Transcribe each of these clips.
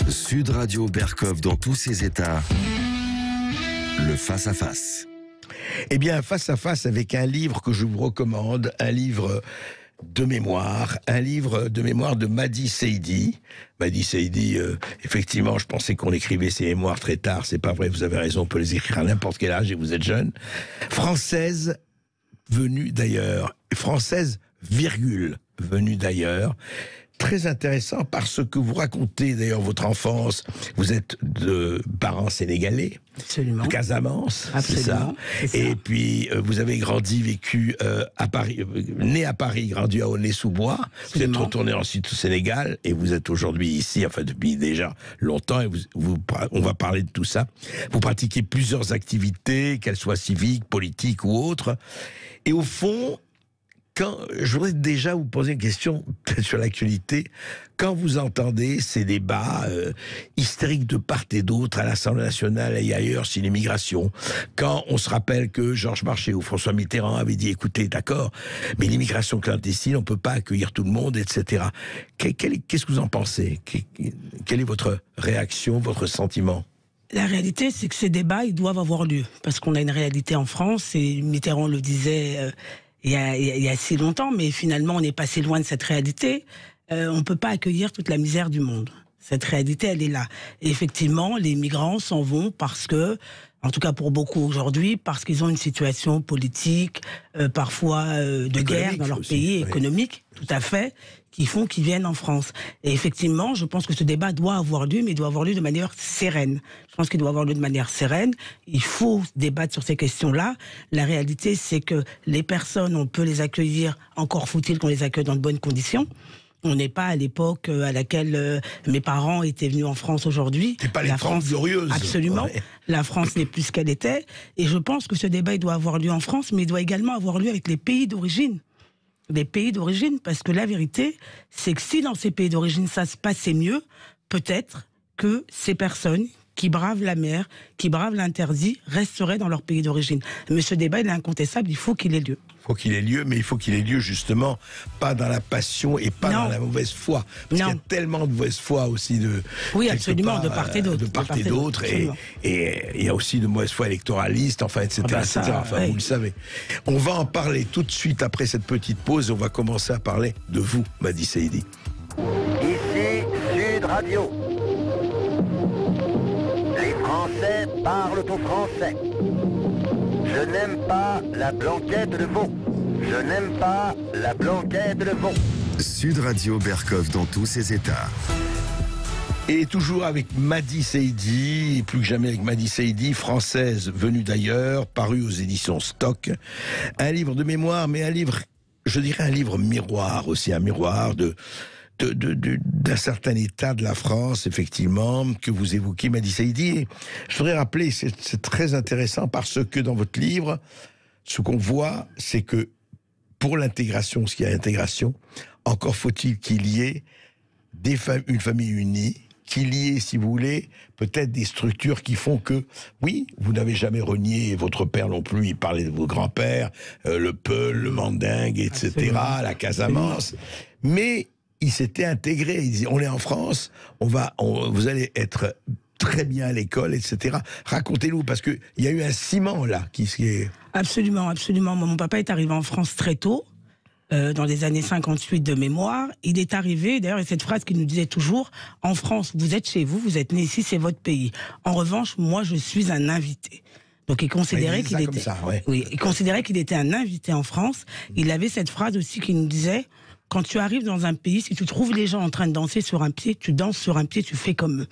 Sud Radio Berkov dans tous ses états. Le face-à-face. Eh bien, face-à-face avec un livre que je vous recommande, un livre de mémoire de Madi Saidi. Madi Saidi, effectivement, je pensais qu'on écrivait ses mémoires très tard, c'est pas vrai, vous avez raison, on peut les écrire à n'importe quel âge et vous êtes jeune. Française venue d'ailleurs, française, virgule, venue d'ailleurs. Très intéressant parce que vous racontez d'ailleurs votre enfance. Vous êtes de parents sénégalais, Absolument. de Casamance, Absolument, c'est ça. Et puis vous avez vécu à Paris, né à Paris, grandi à Aulnay-sous-Bois. Vous êtes retourné ensuite au Sénégal et vous êtes aujourd'hui ici, enfin depuis déjà longtemps. Et on va parler de tout ça. Vous pratiquez plusieurs activités, qu'elles soient civiques, politiques ou autres. Et au fond, je voudrais déjà vous poser une question peut-être sur l'actualité. Quand vous entendez ces débats hystériques de part et d'autre à l'Assemblée nationale et ailleurs sur l'immigration, quand on se rappelle que Georges Marchais ou François Mitterrand avaient dit, écoutez, d'accord, mais l'immigration clandestine, on ne peut pas accueillir tout le monde, etc. Qu'est-ce que vous en pensez? Quelle est votre réaction, votre sentiment? La réalité, c'est que ces débats, ils doivent avoir lieu. Parce qu'on a une réalité en France, et Mitterrand le disait... Il y a si longtemps, mais finalement, on n'est pas si loin de cette réalité. On ne peut pas accueillir toute la misère du monde. Cette réalité, elle est là. Et effectivement, les migrants s'en vont parce que, en tout cas pour beaucoup aujourd'hui, parce qu'ils ont une situation politique, parfois de guerre dans leur pays, économique, tout à fait, qui font qu'ils viennent en France. Et effectivement, je pense que ce débat doit avoir lieu, mais il doit avoir lieu de manière sereine. Je pense qu'il doit avoir lieu de manière sereine. Il faut débattre sur ces questions-là. La réalité, c'est que les personnes, on peut les accueillir, encore faut-il qu'on les accueille dans de bonnes conditions. On n'est pas à l'époque à laquelle mes parents étaient venus en France aujourd'hui. C'est pas les 30 glorieuses. Absolument. Ouais. La France n'est plus ce qu'elle était. Et je pense que ce débat, il doit avoir lieu en France, mais il doit également avoir lieu avec les pays d'origine. Les pays d'origine, parce que la vérité, c'est que si dans ces pays d'origine ça se passait mieux, peut-être que ces personnes qui bravent la mer, qui bravent l'interdit, resteraient dans leur pays d'origine. Mais ce débat, il est incontestable, il faut qu'il ait lieu. Il faut qu'il ait lieu, mais il faut qu'il ait lieu justement, pas dans la passion et pas dans la mauvaise foi. Parce qu'il y a tellement de mauvaise foi aussi de... Oui, absolument, de part et d'autre. De part et d'autre, et il y a aussi de mauvaise foi électoraliste, enfin, etc. Enfin, vous le savez. On va en parler tout de suite après cette petite pause, et on va commencer à parler de vous, Madi Saidi. Ici, Sud Radio. Les Français parlent au français. Je n'aime pas la blanquette de veau. Je n'aime pas la blanquette de veau. Sud Radio Berkov dans tous ses états. Et toujours avec Madi Saidi, et plus que jamais avec Madi Saidi, française venue d'ailleurs, paru aux éditions Stock. Un livre de mémoire, mais un livre, je dirais un livre miroir aussi, un miroir d'un certain état de la France, effectivement, que vous évoquez, Madi Saidi. Je voudrais rappeler, c'est très intéressant parce que dans votre livre, ce qu'on voit, c'est que pour l'intégration, ce qui est l'intégration, encore faut-il qu'il y ait une famille unie, qu'il y ait, si vous voulez, peut-être des structures qui font que, oui, vous n'avez jamais renié votre père non plus, il parlait de vos grands-pères, le Peul, le Mandingue, etc., absolument, la Casamance, mais il s'était intégré, il disait, on est en France, vous allez être très bien à l'école, etc. Racontez-nous, parce qu'il y a eu un ciment là, qui est... Absolument, absolument. Mon papa est arrivé en France très tôt, dans les années 58 de mémoire. Il est arrivé, d'ailleurs, et cette phrase qu'il nous disait toujours, en France, vous êtes chez vous, vous êtes né ici, c'est votre pays. En revanche, moi, je suis un invité. Donc il considérait qu'il était... Oui, il considérait qu'il était un invité en France. Il avait cette phrase aussi qui nous disait... Quand tu arrives dans un pays, si tu trouves les gens en train de danser sur un pied, tu danses sur un pied, tu fais comme eux.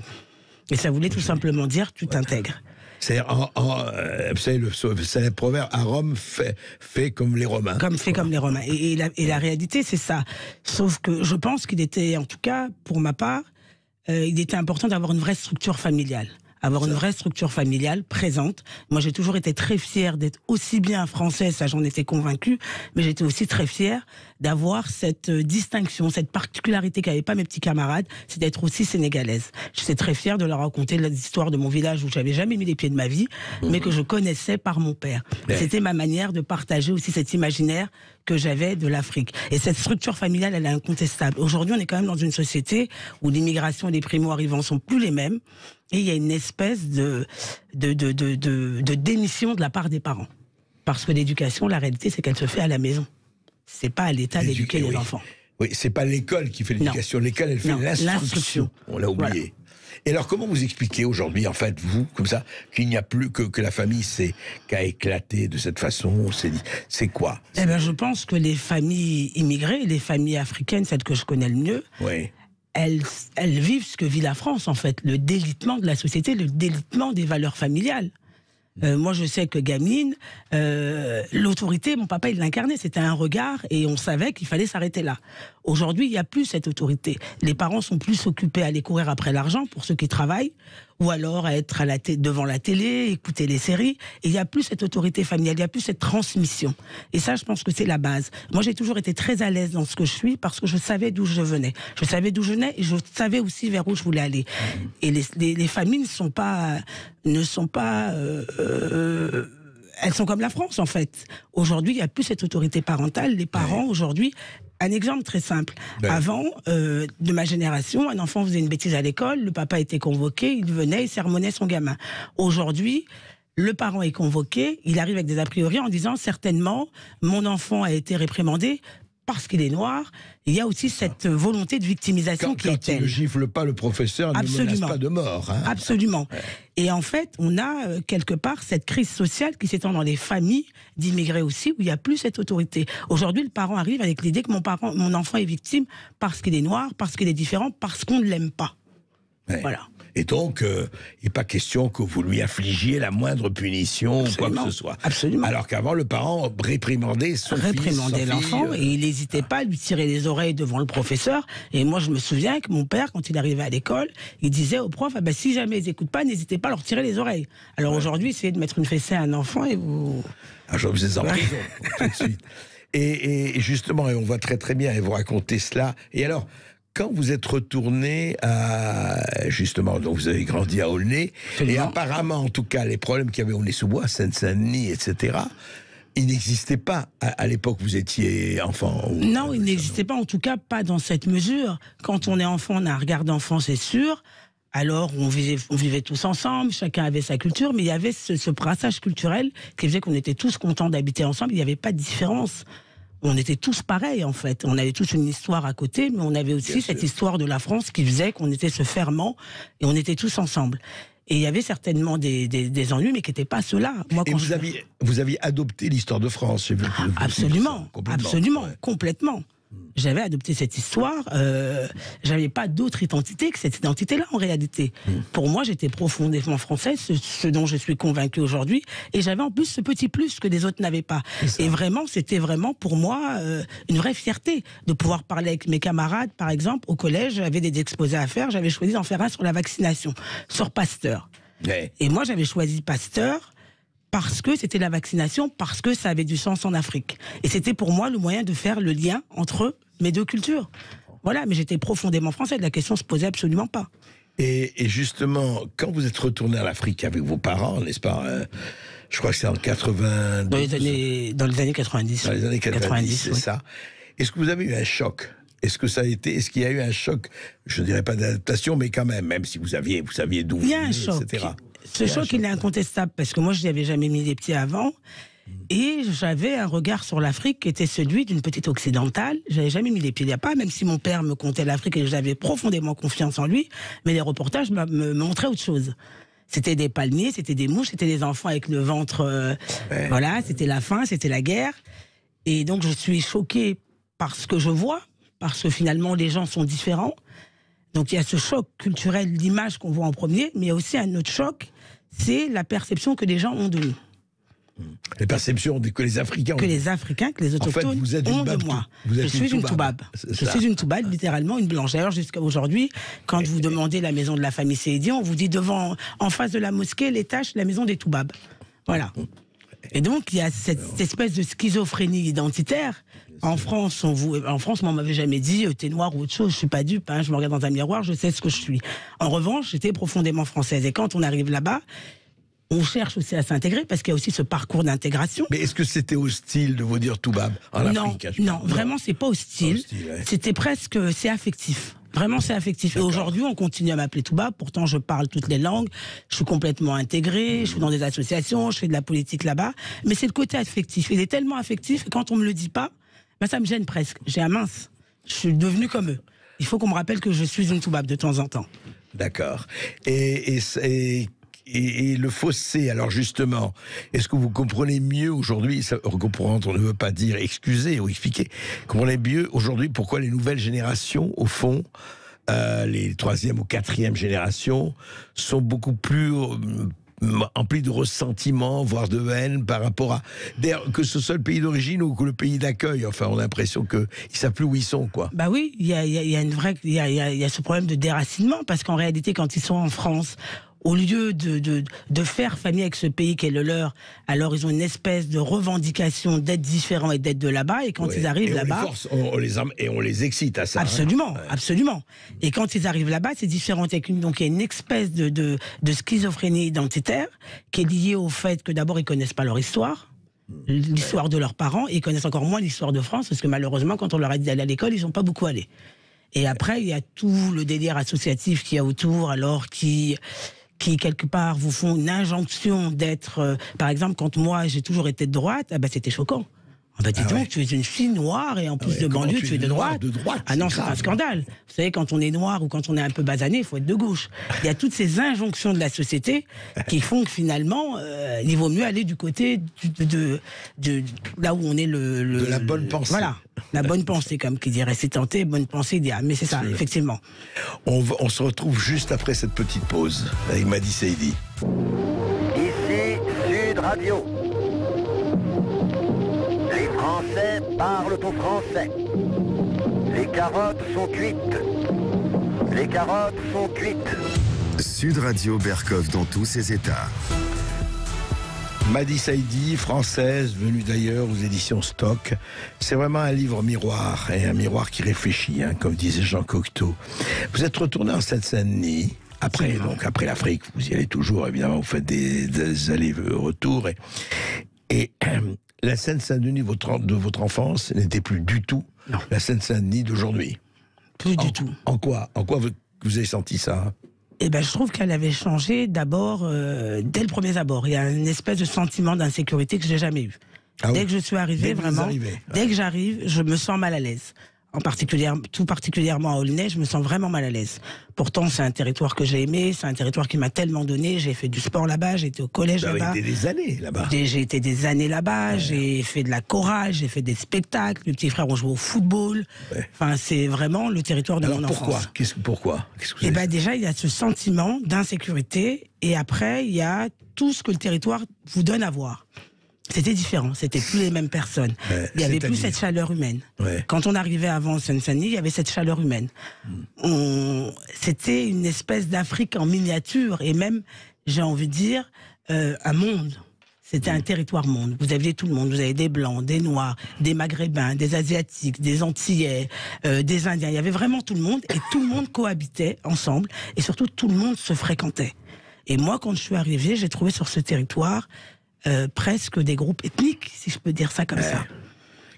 Et ça voulait tout simplement dire, tu t'intègres. C'est-à-dire, vous savez, le proverbe, à Rome, fait comme les Romains. Fait comme les Romains. Et la réalité, c'est ça. Sauf que je pense qu'il était, en tout cas, pour ma part, il était important d'avoir une vraie structure familiale. avoir une vraie structure familiale présente. Moi, j'ai toujours été très fière d'être aussi bien française, ça j'en étais convaincue, mais j'étais aussi très fière d'avoir cette distinction, cette particularité qu'avaient pas mes petits camarades, c'est d'être aussi sénégalaise. J'étais très fière de leur raconter l'histoire de mon village où j'avais jamais mis les pieds de ma vie, mais que je connaissais par mon père. C'était ma manière de partager aussi cet imaginaire que j'avais de l'Afrique. Et cette structure familiale, elle est incontestable. Aujourd'hui, on est quand même dans une société où l'immigration et les primo-arrivants sont plus les mêmes, et il y a une espèce de démission de la part des parents. Parce que l'éducation, la réalité, c'est qu'elle se fait à la maison. C'est pas à l'État d'éduquer les enfants. Oui, c'est pas l'école qui fait l'éducation. L'école, elle fait l'instruction. On l'a oublié. Voilà. Et alors, comment vous expliquez aujourd'hui, en fait, vous, comme ça, qu'il n'y a plus que la famille qu'à éclater de cette façon? C'est quoi? Eh ben, je pense que les familles immigrées, les familles africaines, celles que je connais le mieux, elles vivent ce que vit la France, en fait. Le délitement de la société, le délitement des valeurs familiales. Moi, je sais que gamine, l'autorité, mon papa, il l'incarnait. C'était un regard et on savait qu'il fallait s'arrêter là. Aujourd'hui, il n'y a plus cette autorité. Les parents sont plus occupés à aller courir après l'argent pour ceux qui travaillent, ou alors à être devant la télé, écouter les séries. Et il n'y a plus cette autorité familiale, il n'y a plus cette transmission. Et ça, je pense que c'est la base. Moi, j'ai toujours été très à l'aise dans ce que je suis parce que je savais d'où je venais. Je savais d'où je venais et je savais aussi vers où je voulais aller. Et les familles ne sont pas elles sont comme la France, en fait. Aujourd'hui, il n'y a plus cette autorité parentale. Les parents, aujourd'hui... Un exemple très simple. Avant, de ma génération, un enfant faisait une bêtise à l'école, le papa était convoqué, il venait, il sermonnait son gamin. Aujourd'hui, le parent est convoqué, il arrive avec des a priori en disant certainement, mon enfant a été réprimandé parce qu'il est noir. Il y a aussi cette volonté de victimisation qui est telle. Quand il ne gifle pas le professeur, ne menace pas de mort. Hein. Absolument. Et en fait, on a quelque part cette crise sociale qui s'étend dans les familles d'immigrés aussi, où il n'y a plus cette autorité. Aujourd'hui, le parent arrive avec l'idée que mon enfant est victime parce qu'il est noir, parce qu'il est différent, parce qu'on ne l'aime pas. Voilà. Et donc, il n'est pas question que vous lui infligiez la moindre punition ou quoi que ce soit. Absolument. Alors qu'avant, le parent réprimandait son fils, réprimandait l'enfant et il n'hésitait pas à lui tirer les oreilles devant le professeur. Et moi, je me souviens que mon père, quand il arrivait à l'école, il disait au prof, si jamais ils n'écoutent pas, n'hésitez pas à leur tirer les oreilles. Alors aujourd'hui, essayez de mettre une fessée à un enfant et vous... Je vous ai en prison, tout de suite. Et justement, et on voit très très bien, et vous racontez cela. Et alors... Quand vous êtes retourné à, justement, donc vous avez grandi à Aulnay, et apparemment, en tout cas, les problèmes qu'il y avait à Aulnay-sous-Bois, Seine-Saint-Denis, etc., ils n'existaient pas à l'époque où vous étiez enfant. Non, ils n'existaient pas, en tout cas, pas dans cette mesure. Quand on est enfant, on a un regard d'enfant, c'est sûr. Alors, on vivait tous ensemble, chacun avait sa culture, mais il y avait ce brassage culturel qui faisait qu'on était tous contents d'habiter ensemble, il n'y avait pas de différence. On était tous pareils, en fait. On avait tous une histoire à côté, mais on avait aussi cette histoire de la France qui faisait qu'on était ce ferment et on était tous ensemble. Et il y avait certainement des ennuis, mais qui n'étaient pas ceux-là. Moi, et vous aviez adopté l'histoire de France, j'ai vu. Absolument, complètement. J'avais adopté cette histoire. J'avais pas d'autre identité que cette identité-là, en réalité. Pour moi, j'étais profondément française, ce dont je suis convaincue aujourd'hui. Et j'avais en plus ce petit plus que les autres n'avaient pas. Et vraiment, c'était vraiment pour moi une vraie fierté de pouvoir parler avec mes camarades. Par exemple, au collège, j'avais des exposés à faire. J'avais choisi d'en faire un sur la vaccination, sur Pasteur. Et moi, j'avais choisi Pasteur parce que c'était la vaccination, parce que ça avait du sens en Afrique. Et c'était pour moi le moyen de faire le lien entre mes deux cultures. Voilà, mais j'étais profondément française, la question ne se posait absolument pas. Et justement, quand vous êtes retourné à l'Afrique avec vos parents, n'est-ce pas je crois que c'est en 92... Dans les années 90. Dans les années 90, c'est ça. Est-ce que vous avez eu un choc ? Est-ce qu'il y a eu un choc, je ne dirais pas d'adaptation, mais quand même si vous saviez d'où vous venez, etc. Ce choc, il est incontestable, parce que moi, je n'y avais jamais mis les pieds avant. Et j'avais un regard sur l'Afrique qui était celui d'une petite occidentale. Je n'avais jamais mis les pieds là-bas, même si mon père me contait l'Afrique et j'avais profondément confiance en lui. Mais les reportages me montraient autre chose. C'était des palmiers, c'était des mouches, c'était des enfants avec le ventre... Voilà, c'était la faim, c'était la guerre. Et donc, je suis choquée par ce que je vois, parce que finalement, les gens sont différents. Donc, il y a ce choc culturel, l'image qu'on voit en premier, mais il y a aussi un autre choc, c'est la perception que les gens ont de nous. Les perceptions que les Africains ont. Que les Africains, que les autochtones En fait, vous êtes ont une de babtou. moi. Vous êtes Je suis une toubab. C'est Je ça. suis une toubab, littéralement une blanche. D'ailleurs, jusqu'à aujourd'hui, quand vous demandez la maison de la famille Seydi, on vous dit en face de la mosquée, les tâches, la maison des toubabs. Voilà. Et donc, il y a cette espèce de schizophrénie identitaire. En France, moi, on m'avait jamais dit t'es noir ou autre chose. Je suis pas dupe. Hein, je me regarde dans un miroir, je sais ce que je suis. En revanche, j'étais profondément française. Et quand on arrive là-bas, on cherche aussi à s'intégrer parce qu'il y a aussi ce parcours d'intégration. Mais est-ce que c'était hostile de vous dire toubab en Non, Afrique? non, vraiment, c'est pas hostile. Ouais. C'était presque, c'est affectif. Vraiment, c'est affectif. Et aujourd'hui, on continue à m'appeler toubab. Pourtant, je parle toutes les langues. Je suis complètement intégrée. Je suis dans des associations. Je fais de la politique là-bas. Mais c'est le côté affectif. Il est tellement affectif que quand on me le dit pas, ben ça me gêne presque. J'ai un mince. Je suis devenue comme eux. Il faut qu'on me rappelle que je suis une toubab de temps en temps. D'accord. Et le fossé, alors justement, est-ce que vous comprenez mieux aujourd'hui, comprendre, on ne veut pas dire excuser ou expliquer, comprenez mieux aujourd'hui pourquoi les nouvelles générations, au fond, les 3e ou 4e générations, sont beaucoup plus emplis de ressentiment, voire de haine par rapport à... D'ailleurs, que ce soit le pays d'origine ou que le pays d'accueil, enfin, on a l'impression qu'ils ne savent plus où ils sont, quoi. Bah oui, il y a ce problème de déracinement, parce qu'en réalité, quand ils sont en France, au lieu de faire famille avec ce pays qui est le leur, alors ils ont une espèce de revendication d'être différents et d'être de là-bas, et quand ils arrivent là-bas... On les excite à ça. Absolument, hein. absolument. Et quand ils arrivent là-bas, c'est différent. Donc il y a une espèce de schizophrénie identitaire qui est liée au fait que d'abord, ils connaissent pas leur histoire, l'histoire de leurs parents, et ils connaissent encore moins l'histoire de France, parce que malheureusement, quand on leur a dit d'aller à l'école, ils sont pas beaucoup allés. Et après, il y a tout le délire associatif qu'il y a autour, alors qui quelque part vous font une injonction d'être... par exemple, quand moi j'ai toujours été de droite, c'était choquant. Dis donc, tu es une fille noire et en plus de banlieue, tu es de droite. Ah non, c'est un scandale. Vous savez, quand on est noir ou quand on est un peu basané, il faut être de gauche. Il y a toutes ces injonctions de la société qui font que finalement, il vaut mieux aller du côté de là où on est de la bonne pensée. Voilà, la bonne pensée, comme qui dirait, c'est tenté, bonne pensée idéale. Mais c'est ça, effectivement. On se retrouve juste après cette petite pause avec Madi Seydi. Ici Sud Radio. Les Français parlent au français. Les carottes sont cuites. Les carottes sont cuites. Sud Radio Berkov dans tous ses états. Madi Seydi, française, venue d'ailleurs aux éditions Stock. C'est vraiment un livre miroir, et un miroir qui réfléchit, hein, comme disait Jean Cocteau. Vous êtes retourné en Seine-Saint-Denis, après l'Afrique, vous y allez toujours, évidemment, vous faites des allers-retours. Et la Seine-Saint-Denis de votre enfance n'était plus du tout la Seine-Saint-Denis d'aujourd'hui. Plus du tout. En quoi vous avez senti ça? Je trouve qu'elle avait changé d'abord, dès le premier abord. Il y a une espèce de sentiment d'insécurité que j'ai jamais eu. Dès que je suis arrivée, vraiment, dès que j'arrive, je me sens mal à l'aise. Tout particulièrement à Aulnay, je me sens vraiment mal à l'aise. Pourtant, c'est un territoire que j'ai aimé, c'est un territoire qui m'a tellement donné. J'ai fait du sport là-bas, j'ai été au collège là-bas. Vous avez été des années là-bas. J'ai été des années là-bas, j'ai fait de la chorale, j'ai fait des spectacles. Mes petits frères ont joué au football. Ouais. Enfin, c'est vraiment le territoire de mon enfance. Pourquoi déjà, il y a ce sentiment d'insécurité, et après, il y a tout ce que le territoire vous donne à voir. C'était différent, c'était plus les mêmes personnes. Il y avait plus cette chaleur humaine. Quand on arrivait avant Seine-Saint-Denis, il y avait cette chaleur humaine. C'était une espèce d'Afrique en miniature, et même, j'ai envie de dire, un monde. C'était un territoire monde. Vous aviez tout le monde. Vous avez des Blancs, des Noirs, des Maghrébins, des Asiatiques, des Antillais, des Indiens. Il y avait vraiment tout le monde, et tout le monde cohabitait ensemble, et surtout tout le monde se fréquentait. Et moi, quand je suis arrivée, j'ai trouvé sur ce territoire presque des groupes ethniques, si je peux dire ça comme ça.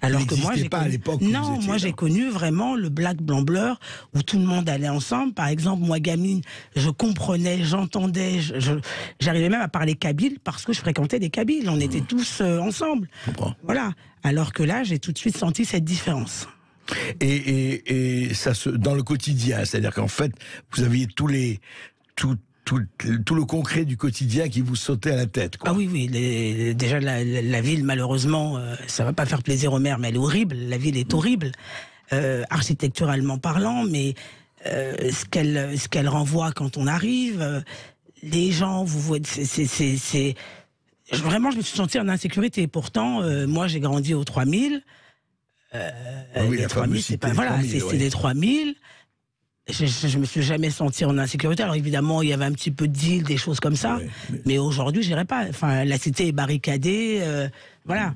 Alors que moi, j'ai pas à l'époque. Non, moi j'ai connu vraiment le black blanc bleur où tout le monde allait ensemble. Par exemple, moi gamine, je comprenais, j'entendais, j'arrivais même à parler kabyle parce que je fréquentais des kabyles. On était tous ensemble. Voilà. Alors que là, j'ai tout de suite senti cette différence. Et ça dans le quotidien, c'est-à-dire qu'en fait, vous aviez tout le concret du quotidien qui vous sautait à la tête, quoi. Ah oui, déjà la ville, malheureusement, ça va pas faire plaisir aux mères, mais elle est horrible. La ville est horrible, architecturalement parlant, mais ce qu'elle renvoie quand on arrive, les gens, vous voyez, Vraiment, je me suis sentie en insécurité. Pourtant, moi, j'ai grandi aux 3000. Oui, les 3000, c'est pas... Voilà, c'est des 3000. Je me suis jamais sentie en insécurité. Alors évidemment, il y avait un petit peu de deal, des choses comme ça. Mais aujourd'hui, j'irais pas. Enfin, la cité est barricadée. Voilà.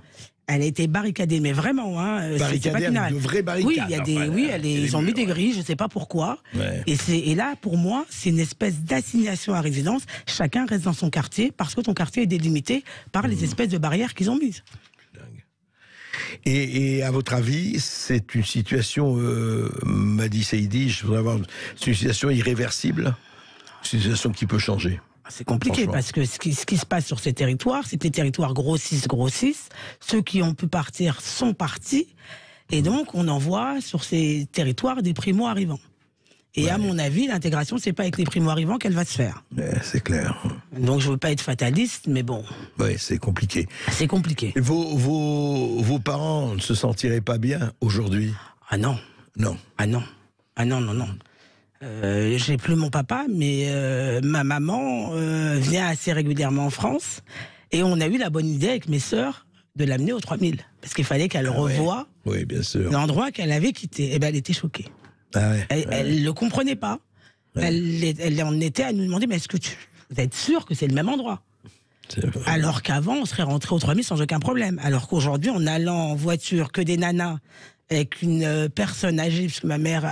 Elle a été barricadée, mais vraiment, hein. Barricadée avec de vraies barricades. Oui, il y a des, ils ont mis des grilles, je sais pas pourquoi. Ouais. Et là, pour moi, c'est une espèce d'assignation à résidence. Chacun reste dans son quartier parce que ton quartier est délimité par les espèces de barrières qu'ils ont mises. Et à votre avis, c'est une situation, Madi Saïdi, je voudrais avoir, c'est une situation irréversible, c'est une situation qui peut changer. C'est compliqué parce que ce qui se passe sur ces territoires, c'est que les territoires grossissent. Ceux qui ont pu partir sont partis. Et donc, on envoie sur ces territoires des primo-arrivants. Et à mon avis, l'intégration, c'est pas avec les primo-arrivants qu'elle va se faire. C'est clair. Donc, je veux pas être fataliste, mais bon. Oui, c'est compliqué. C'est compliqué. Et vos parents ne se sentiraient pas bien aujourd'hui? Ah non. Non. Ah non. Ah non, non, non. J'ai plus mon papa, mais ma maman vient assez régulièrement en France. Et on a eu la bonne idée avec mes sœurs de l'amener aux 3000. Parce qu'il fallait qu'elle revoie bien sûr. l'endroit qu'elle avait quitté. Et ben, elle était choquée. Elle ne le comprenait pas. Elle en était à nous demander, mais est-ce que vous êtes sûr que c'est le même endroit? Alors qu'avant, on serait rentré aux 3000 sans aucun problème. Alors qu'aujourd'hui, en allant en voiture, que des nanas, avec une personne âgée, parce que ma mère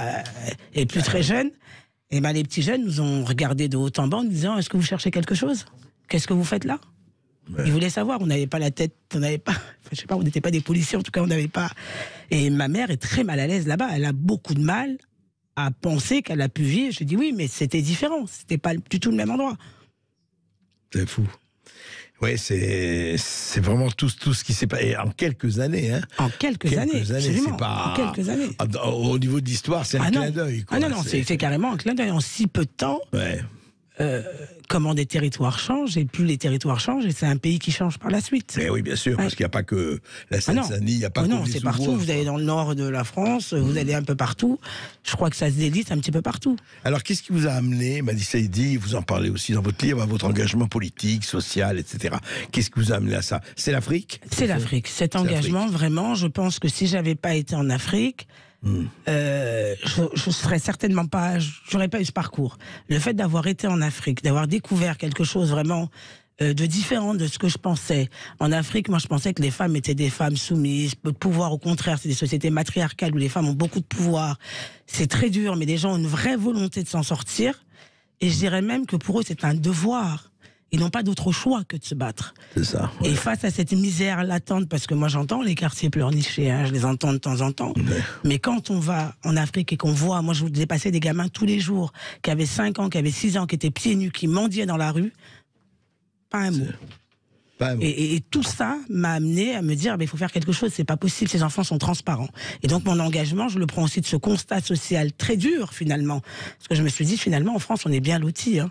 est plus très jeune, et ben les petits jeunes nous ont regardé de haut en bas en nous disant, est-ce que vous cherchez quelque chose? Qu'est-ce que vous faites là? Ils voulaient savoir, on n'avait pas la tête, on n'avait pas, je sais pas, on n'était pas des policiers, en tout cas on n'avait pas. Et ma mère est très mal à l'aise là-bas, elle a beaucoup de mal à penser qu'elle a pu vivre. Je dis oui, mais c'était différent, c'était pas du tout le même endroit. C'est fou. Oui, c'est vraiment tout ce qui s'est passé en quelques années. Hein. En quelques années, absolument. Pas... En quelques années. Au niveau de l'histoire, c'est un clin d'œil. Ah non, c'est carrément un clin d'œil. En si peu de temps, comment des territoires changent, et plus les territoires changent, et c'est un pays qui change par la suite. Mais oui, bien sûr, parce qu'il n'y a pas que la Seine-Saint-Denis, il n'y a pas que non, c'est partout. Vous allez dans le nord de la France, vous allez un peu partout. Je crois que ça se délite un petit peu partout. Alors, qu'est-ce qui vous a amené, Madi Saïdi, vous en parlez aussi dans votre livre, à votre engagement politique, social, etc. Qu'est-ce qui vous a amené à ça? C'est l'Afrique? C'est l'Afrique. Cet engagement, vraiment, je pense que si j'avais pas été en Afrique, je serais certainement pas, j'aurais pas eu ce parcours. Le fait d'avoir été en Afrique, d'avoir découvert quelque chose vraiment de différent de ce que je pensais. En Afrique, moi, je pensais que les femmes étaient des femmes soumises, peu de pouvoir. Au contraire, c'est des sociétés matriarcales où les femmes ont beaucoup de pouvoir. C'est très dur, mais les gens ont une vraie volonté de s'en sortir. Et je dirais même que pour eux, c'est un devoir. Ils n'ont pas d'autre choix que de se battre. C'est ça. Ouais. Et face à cette misère latente, parce que moi j'entends les quartiers pleurnichés, hein, je les entends de temps en temps. Ouais. Mais quand on va en Afrique et qu'on voit, moi je vous dépassais des gamins tous les jours, qui avaient 5 ans, qui avaient 6 ans, qui étaient pieds nus, qui mendiaient dans la rue, pas un mot. Pas un mot. Et tout ça m'a amené à me dire, il faut faire quelque chose, c'est pas possible, ces enfants sont transparents. Et donc mon engagement, je le prends aussi de ce constat social très dur finalement. Parce que je me suis dit, finalement en France, on est bien lotis, hein.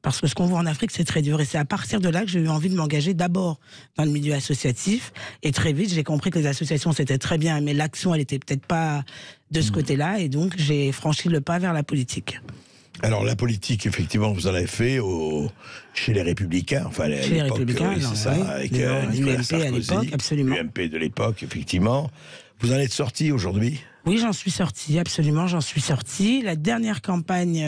Parce que ce qu'on voit en Afrique, c'est très dur. Et c'est à partir de là que j'ai eu envie de m'engager d'abord dans le milieu associatif. Et très vite, j'ai compris que les associations, c'était très bien, mais l'action, elle était peut-être pas de ce côté-là. Et donc, j'ai franchi le pas vers la politique. Alors, la politique, effectivement, vous en avez fait chez les Républicains. Enfin, chez les Républicains, oui, c'est ça, oui, avec l'UMP à l'époque, absolument. L'UMP de l'époque, effectivement. Vous en êtes sorti aujourd'hui ? Oui, j'en suis sortie, absolument, j'en suis sortie. La dernière campagne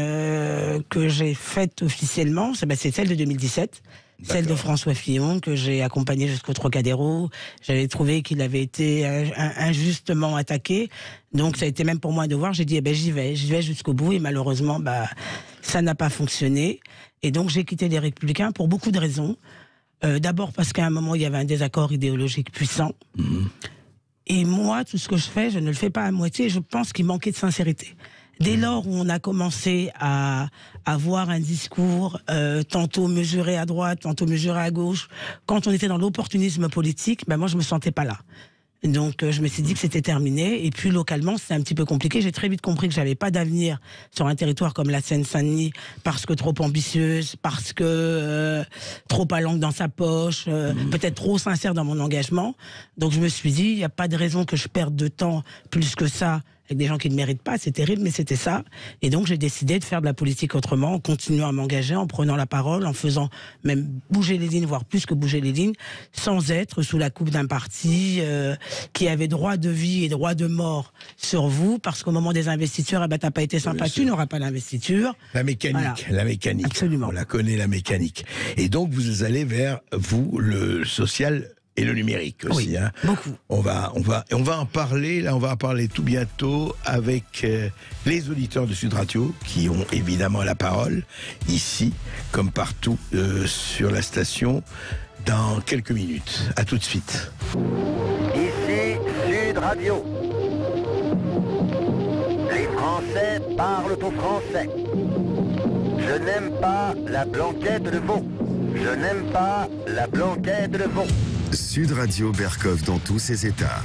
que j'ai faite officiellement, c'est celle de 2017, celle de François Fillon, que j'ai accompagnée jusqu'au Trocadéro. J'avais trouvé qu'il avait été injustement attaqué, donc ça a été même pour moi un devoir. J'ai dit, j'y vais jusqu'au bout, et malheureusement, ça n'a pas fonctionné. Et donc j'ai quitté les Républicains pour beaucoup de raisons. D'abord parce qu'à un moment, il y avait un désaccord idéologique puissant. Et moi, tout ce que je fais, je ne le fais pas à moitié. Je pense qu'il manquait de sincérité. Dès lors où on a commencé à avoir un discours tantôt mesuré à droite, tantôt mesuré à gauche, quand on était dans l'opportunisme politique, moi je me sentais pas là. Donc je me suis dit que c'était terminé. Et puis localement, c'était un petit peu compliqué. J'ai très vite compris que j'avais pas d'avenir sur un territoire comme la Seine-Saint-Denis parce que trop ambitieuse, parce que trop à langue dans sa poche, peut-être trop sincère dans mon engagement. Donc je me suis dit, il n'y a pas de raison que je perde de temps plus que ça avec des gens qui ne méritent pas, c'est terrible, mais c'était ça. Et donc j'ai décidé de faire de la politique autrement, en continuant à m'engager, en prenant la parole, en faisant même bouger les lignes, voire plus que bouger les lignes, sans être sous la coupe d'un parti qui avait droit de vie et droit de mort sur vous, parce qu'au moment des investitures, ah ben, t'as pas été sympa, tu n'auras pas l'investiture. La mécanique, voilà. La mécanique. Absolument. On la connaît, la mécanique. Et donc vous allez vers, vous, le social et le numérique aussi. Oui, hein. beaucoup. On va en parler, là on va en parler tout bientôt avec les auditeurs de Sud Radio qui ont évidemment la parole, ici comme partout sur la station, dans quelques minutes. À tout de suite. Ici Sud Radio. Les Français parlent au français. Je n'aime pas la blanquette de veau. Je n'aime pas la blanquette de veau. Sud Radio Berkov dans tous ses états.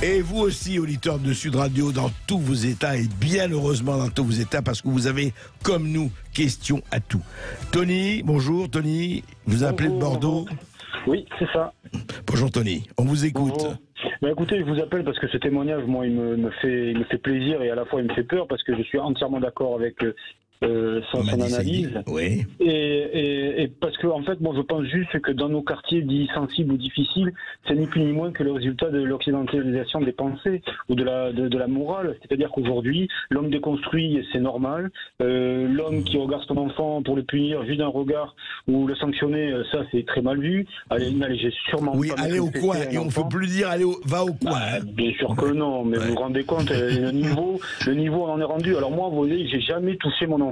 Et vous aussi, auditeurs de Sud Radio, dans tous vos états, et bien heureusement dans tous vos états, parce que vous avez, comme nous, question à tout. Tony, bonjour Tony, vous appelez de Bordeaux. Oui, c'est ça. Bonjour Tony, on vous écoute. Bonjour. Ben écoutez, je vous appelle parce que ce témoignage, moi, il me fait plaisir et à la fois il me fait peur parce que je suis entièrement d'accord avec son analyse. Oui. Et parce que en fait, moi, je pense juste que dans nos quartiers dits sensibles ou difficiles, c'est ni plus ni moins que le résultat de l'occidentalisation des pensées ou de la morale. C'est-à-dire qu'aujourd'hui, l'homme déconstruit, c'est normal. L'homme qui regarde son enfant pour le punir juste d'un regard ou le sanctionner, ça, c'est très mal vu. Allez, j'ai sûrement. Oui, aller au coin. Et on ne peut plus dire va au coin. Bah, bien sûr que non, mais vous vous rendez compte, le niveau, on en est rendu. Alors moi, vous voyez, j'ai jamais touché mon enfant.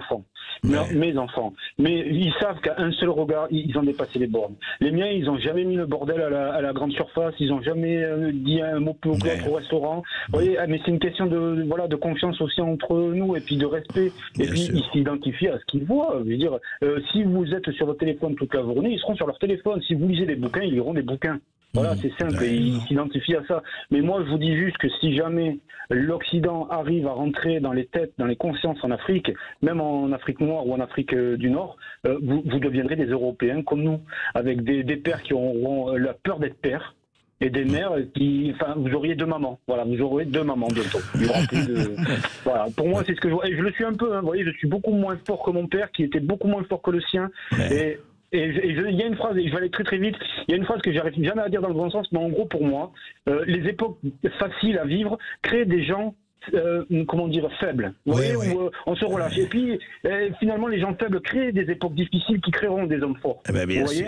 Mes enfants. Mais ils savent qu'à un seul regard, ils ont dépassé les bornes. Les miens, ils n'ont jamais mis le bordel à la grande surface, ils n'ont jamais dit un mot peu au restaurant. Vous voyez, mais c'est une question de confiance aussi entre nous et puis de respect. Et puis, ils s'identifient à ce qu'ils voient. Je veux dire, si vous êtes sur votre téléphone toute la journée, ils seront sur leur téléphone. Si vous lisez des bouquins, ils liront des bouquins. Voilà, c'est simple, et ils s'identifient à ça. Mais moi, je vous dis juste que si jamais l'Occident arrive à rentrer dans les têtes, dans les consciences en Afrique, même en Afrique noire ou en Afrique du Nord, vous deviendrez des Européens comme nous, avec des pères qui auront la peur d'être pères, et des mères vous auriez deux mamans. Voilà, vous aurez deux mamans bientôt. Il y aura plus de... Voilà. Pour moi, c'est ce que je vois. Et je le suis un peu, hein. Vous voyez, je suis beaucoup moins fort que mon père, qui était beaucoup moins fort que le sien. Et il y a une phrase, et je vais aller très très vite, il y a une phrase que j'arrive jamais à dire dans le bon sens, mais en gros pour moi, les époques faciles à vivre créent des gens faibles. Vous voyez, où on se relâche. Et puis, finalement, les gens faibles créent des époques difficiles qui créeront des hommes forts. Eh ben, bien sûr.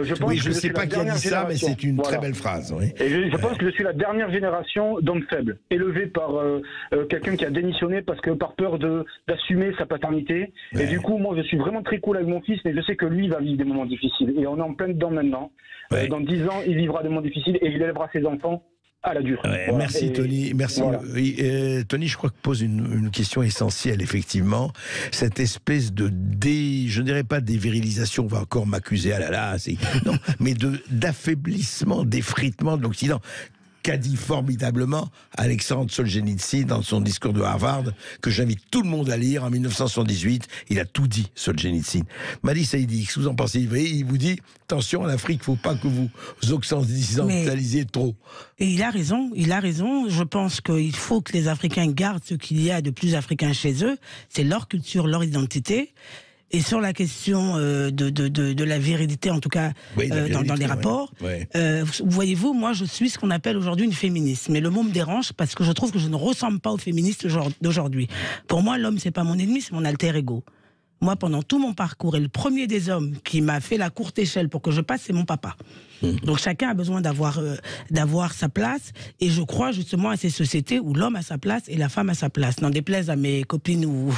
Je ne sais pas qui a dit ça, mais c'est une très belle phrase. Oui. Et je pense que je suis la dernière génération d'hommes faibles, élevés par quelqu'un qui a démissionné par peur d'assumer sa paternité. Ouais. Et du coup, moi, je suis vraiment très cool avec mon fils, mais je sais que lui va vivre des moments difficiles. Et on est en plein dedans maintenant. Ouais. Dans 10 ans, il vivra des moments difficiles et il élèvera ses enfants à la dure. Ouais, voilà. Merci Tony. Merci. Voilà. Tony, je crois que pose une question essentielle, effectivement. Cette espèce je ne dirais pas dévirilisation, on va encore m'accuser, non, mais d'affaiblissement, d'effritement de l'Occident. Qu'a dit formidablement Alexandre Solzhenitsyn dans son discours de Harvard, que j'invite tout le monde à lire en 1978. Il a tout dit, Solzhenitsyn. Madi Saïdi, qu'est-ce que vous en pensez? Il vous dit, attention, en Afrique, il ne faut pas que vous occidentalisiez trop. Et il a raison. Je pense qu'il faut que les Africains gardent ce qu'il y a de plus africain chez eux. C'est leur culture, leur identité. Et sur la question de la virilité, en tout cas, dans les rapports, voyez-vous, moi, je suis ce qu'on appelle aujourd'hui une féministe. Mais le mot me dérange parce que je trouve que je ne ressemble pas aux féministes d'aujourd'hui. Pour moi, l'homme, c'est pas mon ennemi, c'est mon alter ego. Moi, pendant tout mon parcours, et le premier des hommes qui m'a fait la courte échelle pour que je passe, c'est mon papa. Donc chacun a besoin d'avoir sa place, et je crois justement à ces sociétés où l'homme a sa place et la femme a sa place. N'en déplaise à mes copines ou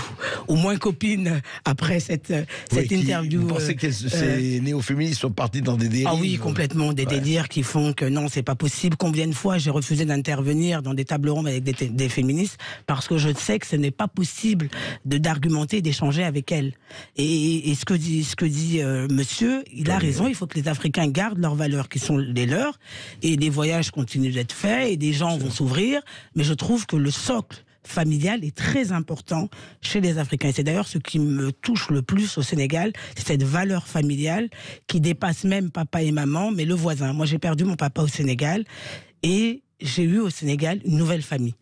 moins copines après cette interview. Vous pensez que ces néo-féministes sont partis dans des dérives? Ah oui, complètement, des délires qui font que non, c'est pas possible. Combien de fois j'ai refusé d'intervenir dans des tables rondes avec des féministes parce que je sais que ce n'est pas possible d'argumenter et d'échanger avec elles. Et ce que dit monsieur, il a raison, il faut que les Africains gardent leurs valeurs qui sont les leurs, et les voyages continuent d'être faits, et des gens vont s'ouvrir, mais je trouve que le socle familial est très important chez les Africains. Et c'est d'ailleurs ce qui me touche le plus au Sénégal, c'est cette valeur familiale qui dépasse même papa et maman, mais le voisin. Moi, j'ai perdu mon papa au Sénégal, et j'ai eu au Sénégal une nouvelle famille.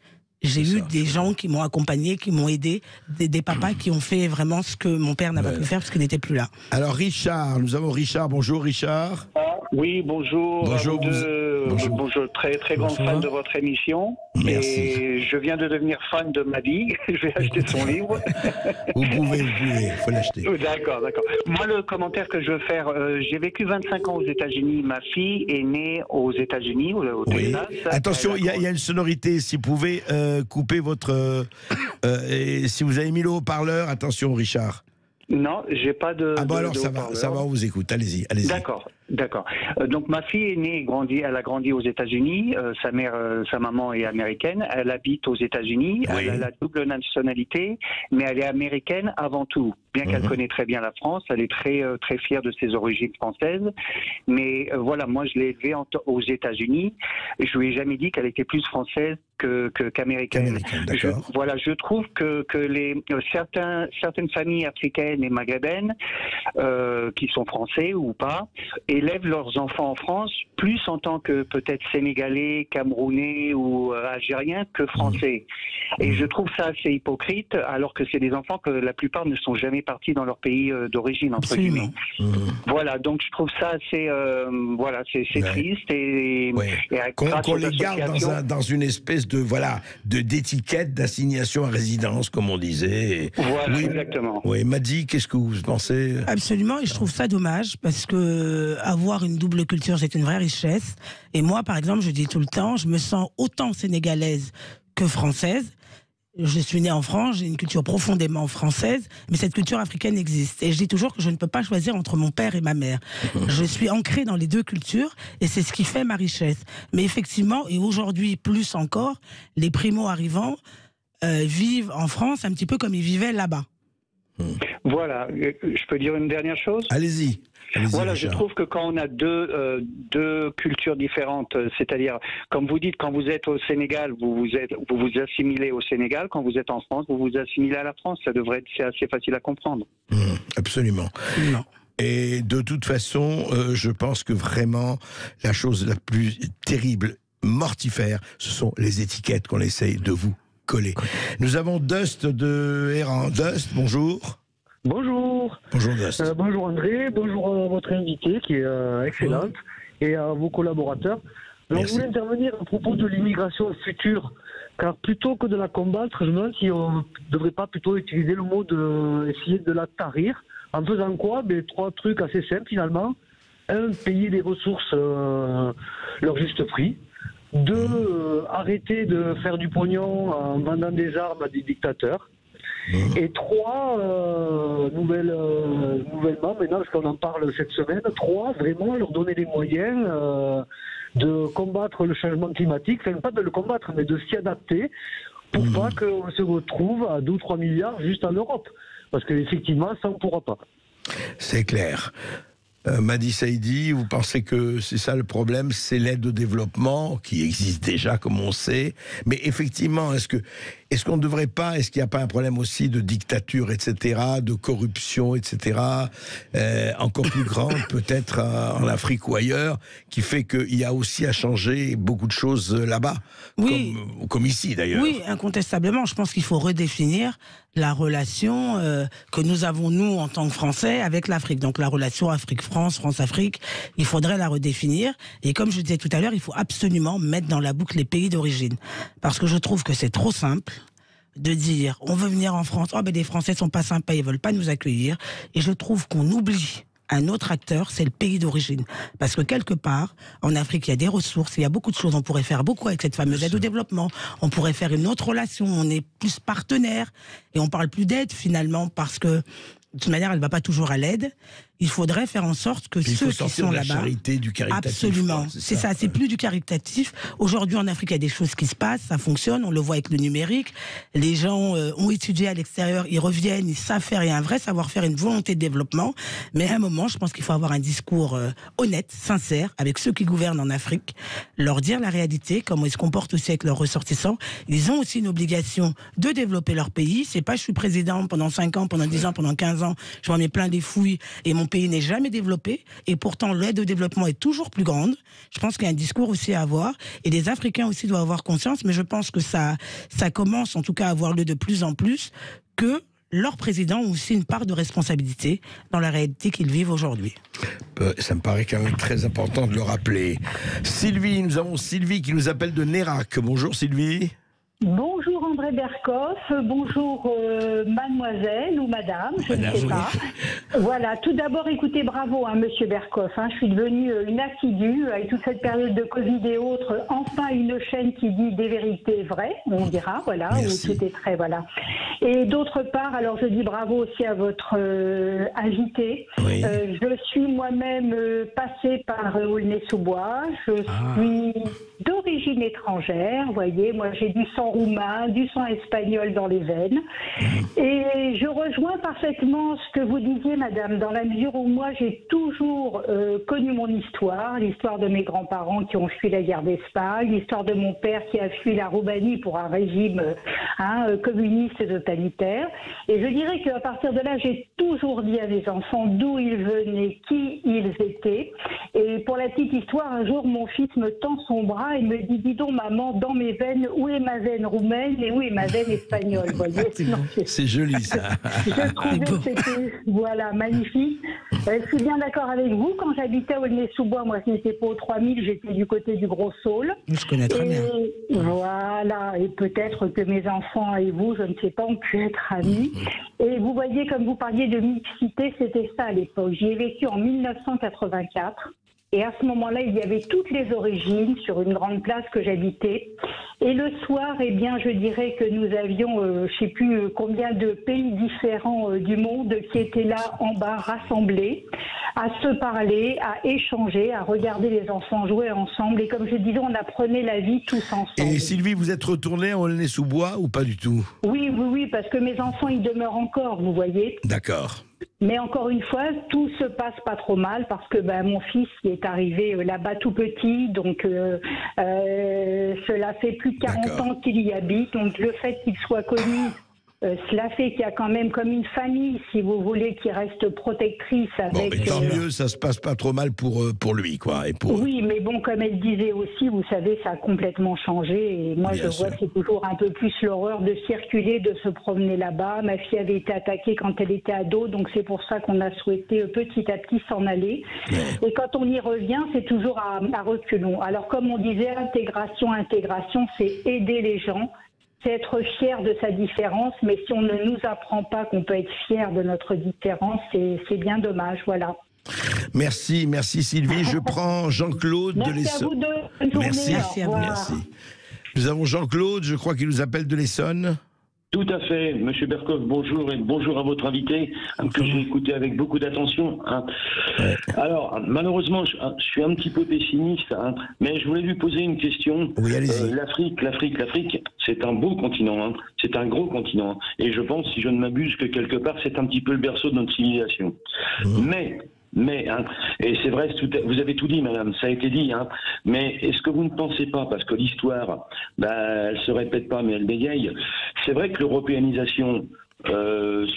J'ai eu des gens qui m'ont accompagné, qui m'ont aidé, des papas qui ont fait vraiment ce que mon père n'a pas pu faire parce qu'il n'était plus là. Alors Richard, nous avons Richard. Bonjour Richard. Oui, bonjour. Bonjour. Bonjour, très grande fan de votre émission. Merci. Et je viens de devenir fan de Madi. Je vais acheter son livre. Vous pouvez, il faut l'acheter. D'accord. Moi, le commentaire que je veux faire, j'ai vécu 25 ans aux États-Unis. Ma fille est née aux États-Unis, au Texas. Attention, il y a une sonorité. Si vous pouvez couper votre... et si vous avez mis le haut-parleur, attention Richard. Non, j'ai pas de. Ah bon, alors de ça va, on vous écoute. Allez-y. D'accord. Donc ma fille est née, elle a grandi aux États-Unis. Sa maman est américaine. Elle habite aux États-Unis. Oui. Elle a la double nationalité, mais elle est américaine avant tout. Bien qu'elle connaît très bien la France, elle est très fière de ses origines françaises. Mais voilà, moi je l'ai élevée aux États-Unis. Et je lui ai jamais dit qu'elle était plus française qu'américaine. Je trouve que certaines familles africaines et maghrébines qui sont français ou pas élèvent leurs enfants en France plus en tant que peut-être sénégalais, camerounais ou algériens que français. Et je trouve ça assez hypocrite, alors que c'est des enfants que la plupart ne sont jamais partis dans leur pays d'origine, entre guillemets. Voilà, donc je trouve ça assez c'est triste et qu'on les garde dans une espèce de d'étiquette d'assignation à résidence, comme on disait. Voilà, exactement. Oui, Madi, qu'est-ce que vous pensez? Absolument, et je trouve ça dommage parce que avoir une double culture, c'est une vraie richesse. Et moi, par exemple, je dis tout le temps, je me sens autant sénégalaise que française. Je suis née en France, j'ai une culture profondément française, mais cette culture africaine existe. Et je dis toujours que je ne peux pas choisir entre mon père et ma mère. Je suis ancrée dans les deux cultures et c'est ce qui fait ma richesse. Mais effectivement, et aujourd'hui plus encore, les primo-arrivants vivent en France un petit peu comme ils vivaient là-bas. Voilà, je peux dire une dernière chose ? Allez-y. Voilà, Richard. je trouve que quand on a deux cultures différentes, c'est-à-dire, comme vous dites, quand vous êtes au Sénégal, vous vous assimilez au Sénégal, quand vous êtes en France, vous vous assimilez à la France. C'est assez facile à comprendre. Absolument. Non. Et de toute façon, je pense que vraiment, la chose la plus terrible, mortifère, ce sont les étiquettes qu'on essaye de vous coller. Nous avons Dust de Héran. Dust, bonjour. Bonjour. Bonjour Dust. Bonjour André, bonjour à votre invité qui est excellente et à vos collaborateurs. Alors, je voulais intervenir à propos de l'immigration future, car plutôt que de la combattre, je me demande si on ne devrait pas plutôt utiliser le mot essayer de la tarir. En faisant quoi? Trois trucs assez simples finalement. Un, payer les ressources leur juste prix. Deux, arrêter de faire du pognon en vendant des armes à des dictateurs. Et trois, nouvellement, maintenant, parce qu'on en parle cette semaine, vraiment leur donner les moyens de combattre le changement climatique, enfin pas de le combattre, mais de s'y adapter pour pas qu'on se retrouve à 2 ou 3 milliards juste en Europe. Parce qu'effectivement, ça, on ne pourra pas. C'est clair. Madi Saïdi, vous pensez que c'est ça le problème, c'est l'aide au développement qui existe déjà, comme on sait. Mais effectivement, est-ce qu'on ne devrait pas, est-ce qu'il n'y a pas un problème aussi de dictature, etc., de corruption, etc., encore plus grande peut-être en Afrique ou ailleurs, qui fait qu'il y a aussi à changer beaucoup de choses là-bas, comme ici d'ailleurs. Oui, incontestablement. Je pense qu'il faut redéfinir la relation que nous avons, nous, en tant que Français, avec l'Afrique. Donc la relation Afrique-France, France-Afrique, il faudrait la redéfinir. Et comme je disais tout à l'heure, il faut absolument mettre dans la boucle les pays d'origine. Parce que je trouve que c'est trop simple de dire, on veut venir en France, les Français sont pas sympas, ils veulent pas nous accueillir. Et je trouve qu'on oublie un autre acteur, c'est le pays d'origine. Parce que quelque part, en Afrique, il y a des ressources, il y a beaucoup de choses. On pourrait faire beaucoup avec cette fameuse aide au développement. On pourrait faire une autre relation. On est plus partenaire. Et on parle plus d'aide, finalement, parce que, de toute manière, elle ne va pas toujours à l'aide. Il faudrait faire en sorte que ceux qui sont là-bas... charité, du caritatif. Absolument. C'est ça, c'est plus du caritatif. Aujourd'hui, en Afrique, il y a des choses qui se passent, ça fonctionne, on le voit avec le numérique. Les gens ont étudié à l'extérieur, ils reviennent, ils savent faire, il y a un vrai savoir-faire, une volonté de développement. Mais à un moment, je pense qu'il faut avoir un discours honnête, sincère, avec ceux qui gouvernent en Afrique, leur dire la réalité, comment ils se comportent aussi avec leurs ressortissants. Ils ont aussi une obligation de développer leur pays. C'est pas je suis président pendant 5 ans, pendant 10 ans, pendant 15 ans, ans, je m'en mets plein des fouilles et mon pays n'est jamais développé. Et pourtant, l'aide au développement est toujours plus grande. Je pense qu'il y a un discours aussi à avoir. Et les Africains aussi doivent avoir conscience, mais je pense que ça commence en tout cas à avoir lieu de plus en plus, que leurs présidents ont aussi une part de responsabilité dans la réalité qu'ils vivent aujourd'hui. Ça me paraît quand même très important de le rappeler. Sylvie, nous avons Sylvie qui nous appelle de Nérac. Bonjour Sylvie. Bonjour André Berkoff, bonjour mademoiselle ou madame, je ne sais pas. Voilà, tout d'abord écoutez, bravo monsieur Berkoff, je suis devenue une assidue avec toute cette période de Covid et autres, enfin une chaîne qui dit des vérités vraies, on dira, voilà, merci. Où tout est très, voilà. Et d'autre part, alors je dis bravo aussi à votre invité. Oui. Je suis moi-même passée par Aulnay-sous-Bois, je suis d'origine étrangère, vous voyez, moi j'ai du sang roumain, du sang espagnol dans les veines. Et je rejoins parfaitement ce que vous disiez, madame, dans la mesure où moi j'ai toujours connu mon histoire, l'histoire de mes grands-parents qui ont fui la guerre d'Espagne, l'histoire de mon père qui a fui la Roumanie pour un régime communiste et totalitaire. Et je dirais qu'à partir de là, j'ai toujours dit à mes enfants d'où ils venaient, qui ils étaient. Et pour la petite histoire, un jour, mon fils me tend son bras et me dit, dis donc maman, dans mes veines, où est ma veine roumaine et où est ma veine espagnole, voyez. C'est joli ça. Je trouvais que c'était, voilà, magnifique. Je suis bien d'accord avec vous, quand j'habitais à Aulnay-sous-Bois, moi je n'étais pas aux 3000, j'étais du côté du Gros Saule. Je connais très bien. Voilà, et peut-être que mes enfants et vous, je ne sais pas, ont pu être amis. Et vous voyez, comme vous parliez de mixité, c'était ça à l'époque. J'y ai vécu en 1984. Et à ce moment-là, il y avait toutes les origines sur une grande place que j'habitais. Et le soir, eh bien, je dirais que nous avions, je ne sais plus combien de pays différents du monde qui étaient là en bas, rassemblés, à se parler, à échanger, à regarder les enfants jouer ensemble. Et comme je disais, on apprenait la vie tous ensemble. Et Sylvie, vous êtes retournée en Aulnay-sous-Bois ou pas du tout? Oui, parce que mes enfants, ils demeurent encore, vous voyez. D'accord. Mais encore une fois, tout se passe pas trop mal parce que mon fils qui est arrivé là-bas tout petit, donc cela fait plus de 40 ans qu'il y habite, donc le fait qu'il soit connu, cela fait qu'il y a quand même comme une famille, si vous voulez, qui reste protectrice avec... Bon, mais tant mieux, ça se passe pas trop mal pour lui, quoi. Et pour... Oui, mais bon, comme elle disait aussi, vous savez, ça a complètement changé. Et moi, Bien je sûr. vois que c'est toujours un peu plus l'horreur de circuler, de se promener là-bas. Ma fille avait été attaquée quand elle était ado, donc c'est pour ça qu'on a souhaité petit à petit s'en aller. Et quand on y revient, c'est toujours à reculons. Alors, comme on disait, intégration, c'est aider les gens. C'est être fier de sa différence, mais si on ne nous apprend pas qu'on peut être fier de notre différence, c'est bien dommage, voilà. Merci Sylvie. Je prends Jean-Claude de l'Essonne. Merci à vous deux. Bonne journée. Merci. Au revoir. Merci. Nous avons Jean-Claude, je crois qu'il nous appelle de l'Essonne. Tout à fait, Monsieur Berkoff, bonjour et bonjour à votre invité, que j'ai écouté avec beaucoup d'attention. Alors, malheureusement, je suis un petit peu pessimiste, mais je voulais lui poser une question. Oui, allez-y. L'Afrique, c'est un beau continent, c'est un gros continent, et je pense, si je ne m'abuse, que quelque part, c'est un petit peu le berceau de notre civilisation. Mais, et c'est vrai, vous avez tout dit, madame, ça a été dit, mais est-ce que vous ne pensez pas, parce que l'histoire, elle se répète pas, mais elle bégaye, c'est vrai que l'européanisation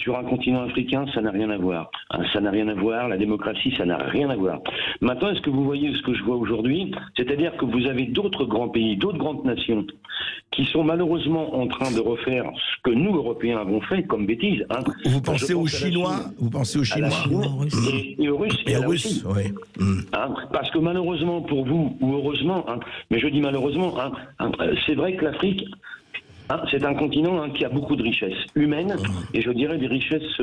sur un continent africain, ça n'a rien à voir. Ça n'a rien à voir, la démocratie, ça n'a rien à voir. Maintenant, est-ce que vous voyez ce que je vois aujourd'hui? C'est-à-dire que vous avez d'autres grands pays, d'autres grandes nations, qui sont malheureusement en train de refaire ce que nous, Européens, avons fait comme bêtise. Vous pensez aux Chinois? Vous pensez aux Chinois? Et aux Russes. Et aux Russes, oui. Parce que malheureusement pour vous, ou heureusement, mais je dis malheureusement, c'est vrai que l'Afrique, c'est un continent qui a beaucoup de richesses humaines et je dirais des richesses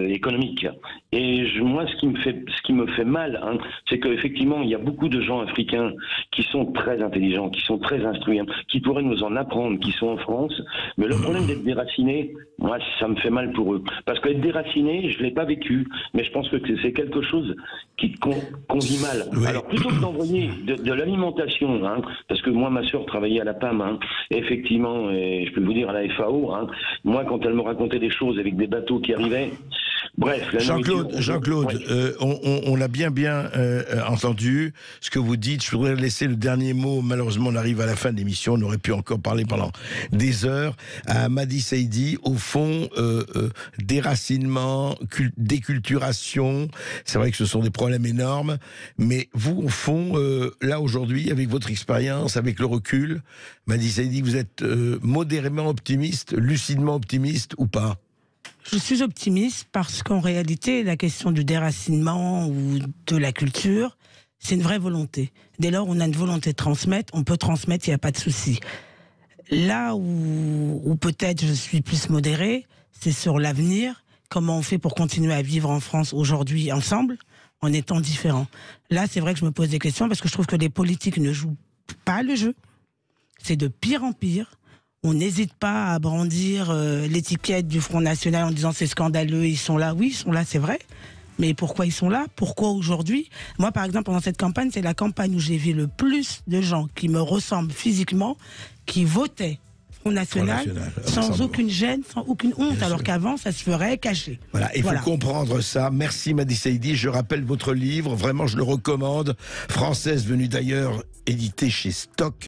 économiques. Et moi, ce qui me fait mal, c'est qu'effectivement, il y a beaucoup de gens africains qui sont très intelligents, qui sont très instruits, qui pourraient nous en apprendre, qui sont en France. Mais le problème d'être déraciné, moi, ça me fait mal pour eux. Parce qu'être déraciné, je l'ai pas vécu, mais je pense que c'est quelque chose qu'on vit mal. Oui. Alors, plutôt que d'envoyer de l'alimentation, parce que moi, ma sœur travaillait à la PAM, effectivement, et je peux vous dire à la FAO, moi, quand elle me racontait des choses avec des bateaux qui arrivaient, Bref, Jean-Claude, on a bien entendu ce que vous dites. Je voudrais laisser le dernier mot. Malheureusement, on arrive à la fin de l'émission. On aurait pu encore parler pendant des heures. À Madi Saïdi, au fond, déracinement, déculturation. C'est vrai que ce sont des problèmes énormes. Mais vous, au fond, là aujourd'hui, avec votre expérience, avec le recul, Madi Saïdi, vous êtes modérément optimiste, lucidement optimiste ou pas? Je suis optimiste parce qu'en réalité, la question du déracinement ou de la culture, c'est une vraie volonté. Dès lors où on a une volonté de transmettre, on peut transmettre, il n'y a pas de souci. Là où peut-être je suis plus modérée, c'est sur l'avenir. Comment on fait pour continuer à vivre en France aujourd'hui ensemble, en étant différents. Là, c'est vrai que je me pose des questions parce que je trouve que les politiques ne jouent pas le jeu. C'est de pire en pire. On n'hésite pas à brandir l'étiquette du Front National en disant c'est scandaleux, ils sont là. Oui, ils sont là, c'est vrai. Mais pourquoi ils sont là? Pourquoi aujourd'hui? Moi, par exemple, pendant cette campagne, c'est la campagne où j'ai vu le plus de gens qui me ressemblent physiquement, qui votaient Front National sans aucune gêne, sans aucune honte, alors qu'avant, ça se ferait caché. Voilà, il faut comprendre ça. Merci Madi Saïdi. Je rappelle votre livre, vraiment, je le recommande. Française venue d'ailleurs, édité chez Stock.